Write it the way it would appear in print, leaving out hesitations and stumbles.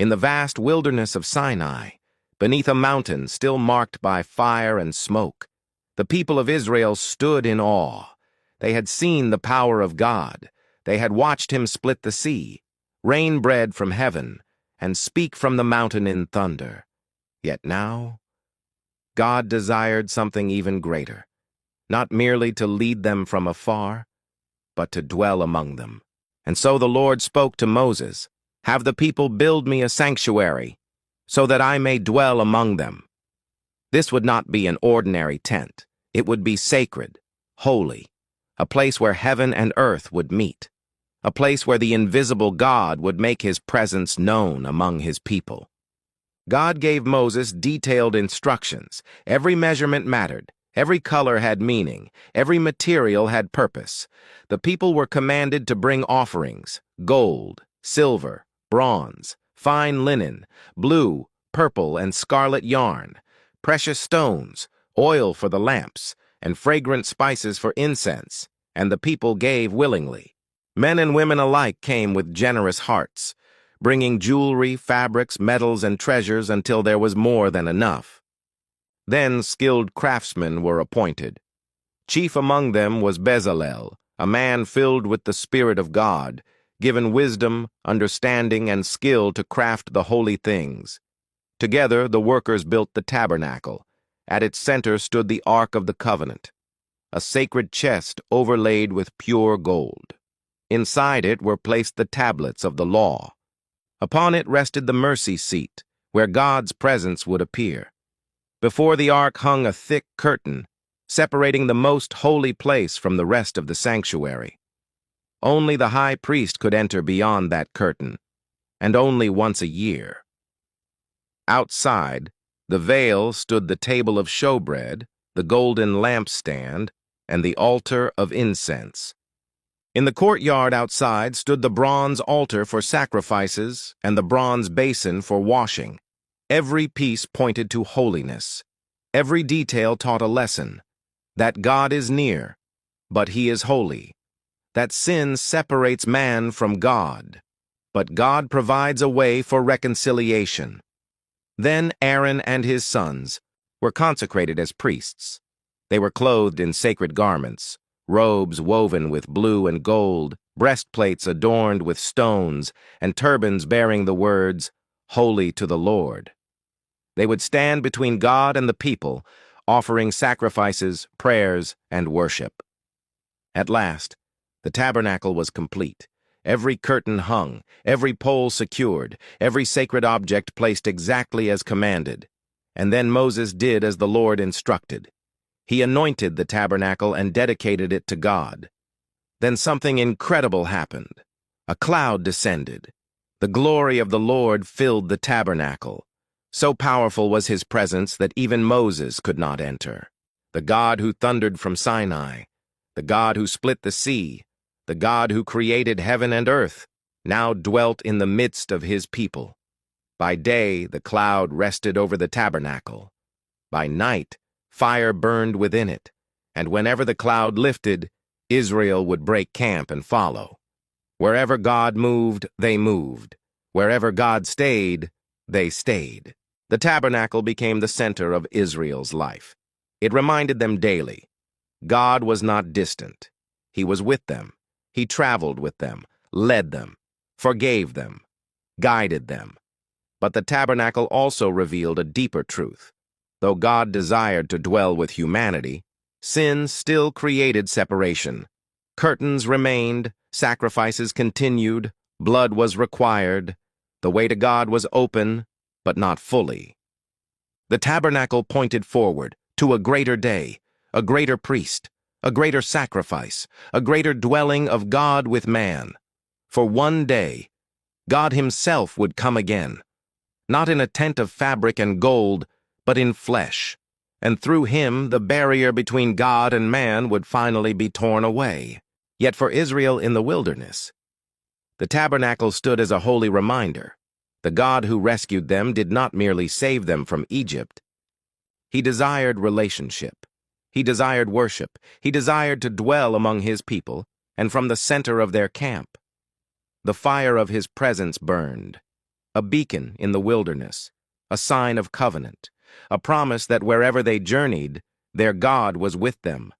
in the vast wilderness of Sinai, beneath a mountain still marked by fire and smoke, the people of Israel stood in awe. They had seen the power of God. They had watched him split the sea, rain bread from heaven, and speak from the mountain in thunder. Yet now, God desired something even greater, not merely to lead them from afar, but to dwell among them. And so the Lord spoke to Moses, "Have the people build me a sanctuary, so that I may dwell among them." This would not be an ordinary tent. It would be sacred, holy, a place where heaven and earth would meet, a place where the invisible God would make his presence known among his people. God gave Moses detailed instructions. Every measurement mattered. Every color had meaning. Every material had purpose. The people were commanded to bring offerings: gold, silver, bronze, fine linen, blue, purple, and scarlet yarn, precious stones, oil for the lamps, and fragrant spices for incense, and the people gave willingly. Men and women alike came with generous hearts, bringing jewelry, fabrics, metals, and treasures until there was more than enough. Then skilled craftsmen were appointed. Chief among them was Bezalel, a man filled with the Spirit of God, given wisdom, understanding, and skill to craft the holy things. Together the workers built the tabernacle. At its center stood the Ark of the Covenant, a sacred chest overlaid with pure gold. Inside it were placed the tablets of the law. Upon it rested the mercy seat, where God's presence would appear. Before the ark hung a thick curtain, separating the most holy place from the rest of the sanctuary. Only the high priest could enter beyond that curtain, and only once a year. Outside, the veil stood the table of showbread, the golden lampstand, and the altar of incense. In the courtyard outside stood the bronze altar for sacrifices and the bronze basin for washing. Every piece pointed to holiness. Every detail taught a lesson: that God is near, but he is holy; that sin separates man from God, but God provides a way for reconciliation. Then Aaron and his sons were consecrated as priests. They were clothed in sacred garments, robes woven with blue and gold, breastplates adorned with stones, and turbans bearing the words, "Holy to the Lord." They would stand between God and the people, offering sacrifices, prayers, and worship. At last, the tabernacle was complete. Every curtain hung, every pole secured, every sacred object placed exactly as commanded. And then Moses did as the Lord instructed. He anointed the tabernacle and dedicated it to God. Then something incredible happened. A cloud descended. The glory of the Lord filled the tabernacle. So powerful was his presence that even Moses could not enter. The God who thundered from Sinai, the God who split the sea, the God who created heaven and earth, now dwelt in the midst of his people. By day, the cloud rested over the tabernacle. By night, fire burned within it, and whenever the cloud lifted, Israel would break camp and follow. Wherever God moved, they moved. Wherever God stayed, they stayed. The tabernacle became the center of Israel's life. It reminded them daily. God was not distant. He was with them. He traveled with them, led them, forgave them, guided them. But the tabernacle also revealed a deeper truth. Though God desired to dwell with humanity, sin still created separation. Curtains remained, sacrifices continued, blood was required. The way to God was open, but not fully. The tabernacle pointed forward to a greater day, a greater priest, a greater sacrifice, a greater dwelling of God with man. For one day, God himself would come again, not in a tent of fabric and gold, but in flesh, and through him the barrier between God and man would finally be torn away. Yet for Israel in the wilderness, the tabernacle stood as a holy reminder. The God who rescued them did not merely save them from Egypt. He desired relationship. He desired worship. He desired to dwell among his people and from the center of their camp. The fire of his presence burned. a beacon in the wilderness, a sign of covenant, a promise that wherever they journeyed, their God was with them.